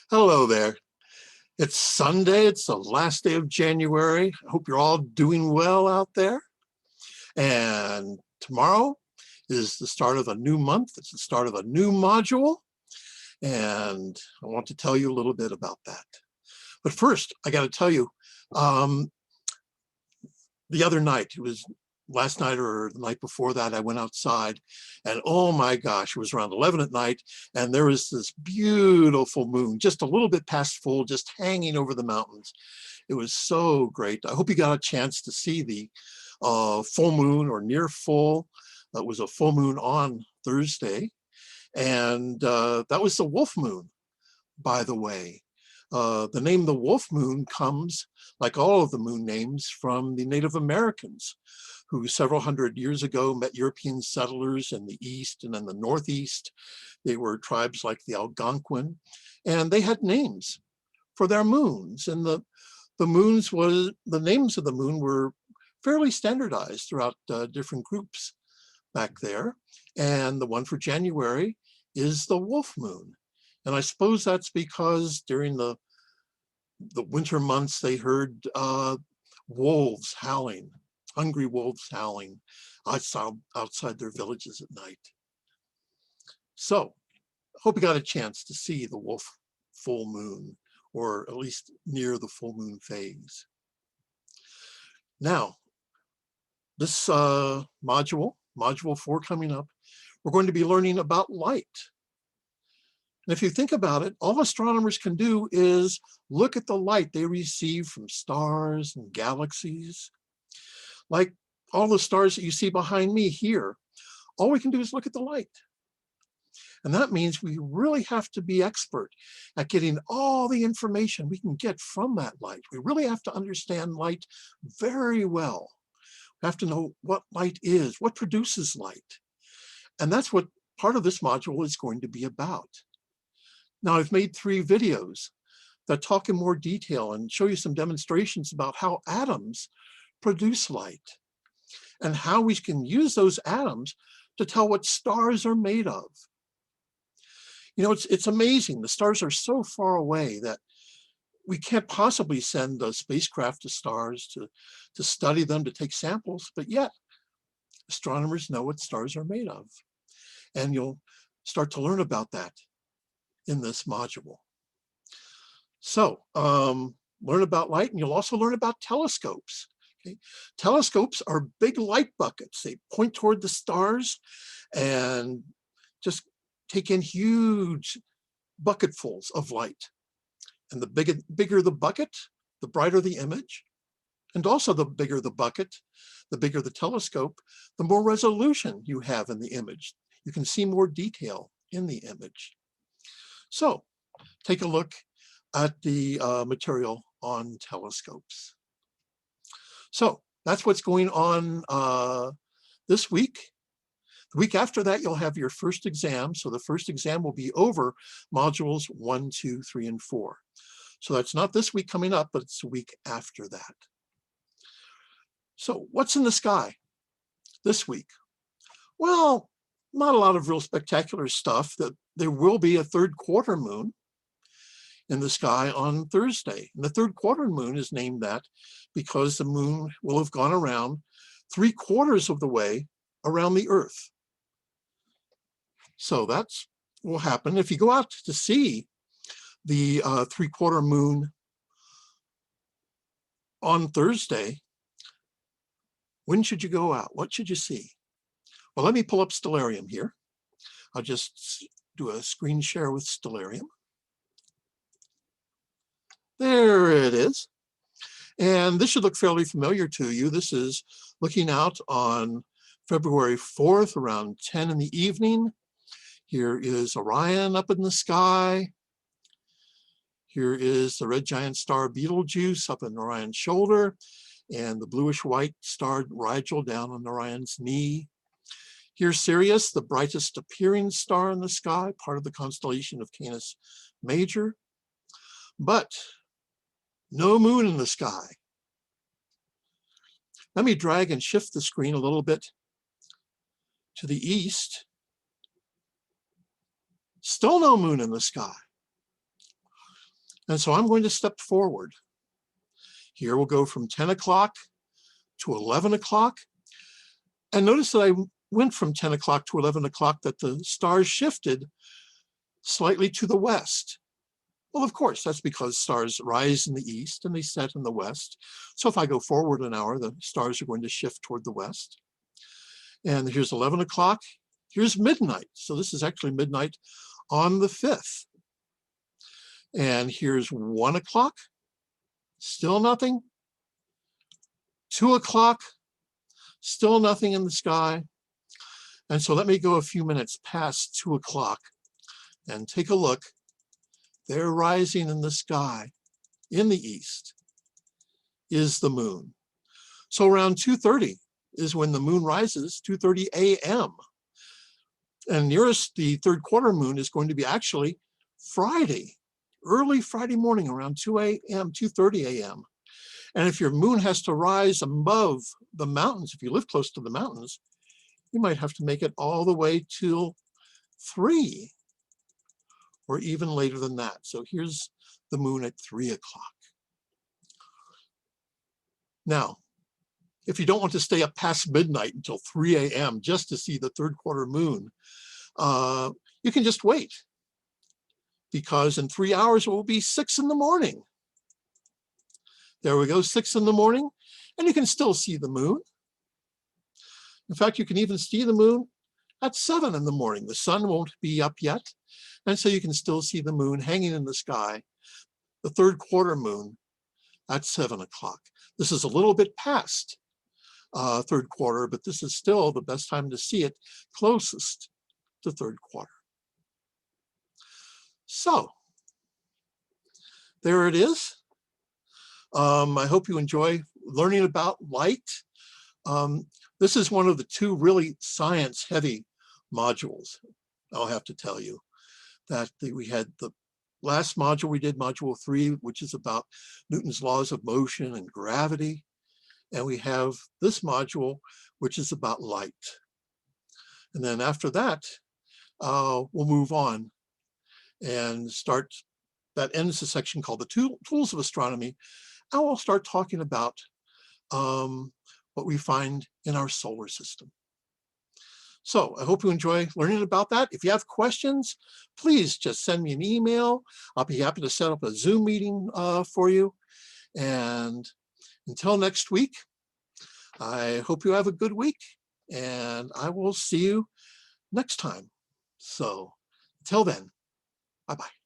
Hello there. It's Sunday. It's the last day of January. I hope you're all doing well out there. And tomorrow is the start of a new month. It's the start of a new module. And I want to tell you a little bit about that. But first, I got to tell you, the other night, it was last night or the night before that, I went outside and oh my gosh, it was around 11 at night and there was this beautiful moon, just a little bit past full, just hanging over the mountains. It was so great. I hope you got a chance to see the full moon or near full. It was a full moon on Thursday. And that was the wolf moon, by the way. The name the wolf moon comes, like all of the moon names, from the Native Americans who several hundred years ago met European settlers in the east and in the northeast. They were tribes like the Algonquin, and they had names for their moons. And the names of the moon were fairly standardized throughout different groups back there. And the one for January is the wolf moon. And I suppose that's because during the winter months, they heard wolves howling, hungry wolves howling outside their villages at night. So I hope you got a chance to see the wolf full moon, or at least near the full moon phase. Now, this module 4 coming up, we're going to be learning about light. And if you think about it, all astronomers can do is look at the light they receive from stars and galaxies. Like all the stars that you see behind me here, all we can do is look at the light. And that means we really have to be expert at getting all the information we can get from that light. We really have to understand light very well. We have to know what light is, what produces light. And that's what part of this module is going to be about. Now, I've made 3 videos that talk in more detail and show you some demonstrations about how atoms produce light and how we can use those atoms to tell what stars are made of. You know, it's amazing. The stars are so far away that we can't possibly send a spacecraft to stars to study them, to take samples, but yet astronomers know what stars are made of. And you'll start to learn about that in this module. So learn about light, and you'll also learn about telescopes. Okay? Telescopes are big light buckets. They point toward the stars and just take in huge bucketfuls of light. And the bigger the bucket, the brighter the image. And also the bigger the bucket, the bigger the telescope, the more resolution you have in the image. You can see more detail in the image. So take a look at the material on telescopes. So that's what's going on this week. The week after that, you'll have your first exam. So the first exam will be over modules 1, 2, 3, and 4. So that's not this week coming up, but it's the week after that. So what's in the sky this week? Well, not a lot of real spectacular stuff. There will be a 3rd quarter moon in the sky on Thursday. And the 3rd quarter moon is named that because the moon will have gone around 3/4 of the way around the Earth. So that's will happen. If you go out to see the 3/4 moon on Thursday, when should you go out? What should you see? Well, let me pull up Stellarium here. I'll just do a screen share with Stellarium. There it is. And this should look fairly familiar to you. This is looking out on February 4th around 10 in the evening. Here is Orion up in the sky. Here is the red giant star Betelgeuse up in Orion's shoulder, and the bluish-white star Rigel down on Orion's knee. Here's Sirius, the brightest appearing star in the sky, part of the constellation of Canis Major. But no moon in the sky. Let me drag and shift the screen a little bit to the east. Still no moon in the sky. And so I'm going to step forward. Here we'll go from 10 o'clock to 11 o'clock. And notice that I went from 10 o'clock to 11 o'clock, that the stars shifted slightly to the west. Well, of course, that's because stars rise in the east and they set in the west. So if I go forward an hour, the stars are going to shift toward the west. And here's 11 o'clock. Here's midnight. So this is actually midnight on the 5th. And here's 1 o'clock. Still nothing. 2 o'clock. Still nothing in the sky. And so let me go a few minutes past 2 o'clock and take a look. There, rising in the sky in the east is the moon. So around 2:30 is when the moon rises, 2:30 a.m. And nearest the third quarter moon is going to be actually Friday, early Friday morning around 2 a.m., 2:30 a.m. And if your moon has to rise above the mountains, if you live close to the mountains, you might have to make it all the way till 3 or even later than that. So here's the moon at 3 o'clock. Now, if you don't want to stay up past midnight until 3 a.m. just to see the third quarter moon, you can just wait, because in 3 hours it will be 6 in the morning. There we go, 6 in the morning, and you can still see the moon. In fact, you can even see the moon at 7 in the morning. The sun won't be up yet, and so you can still see the moon hanging in the sky, the third quarter moon at 7 o'clock. This is a little bit past third quarter, but this is still the best time to see it, closest to third quarter. So there it is. I hope you enjoy learning about light. This is one of the 2 really science-heavy modules, I'll have to tell you. That we had the last module we did, module 3, which is about Newton's laws of motion and gravity. And we have this module, which is about light. And then after that, we'll move on and start, that ends the section called the Tools of Astronomy. And we'll start talking about what we find in our solar system. So I hope you enjoy learning about that. If you have questions, please just send me an email. I'll be happy to set up a Zoom meeting for you. And until next week, I hope you have a good week, and I will see you next time. So until then, bye-bye.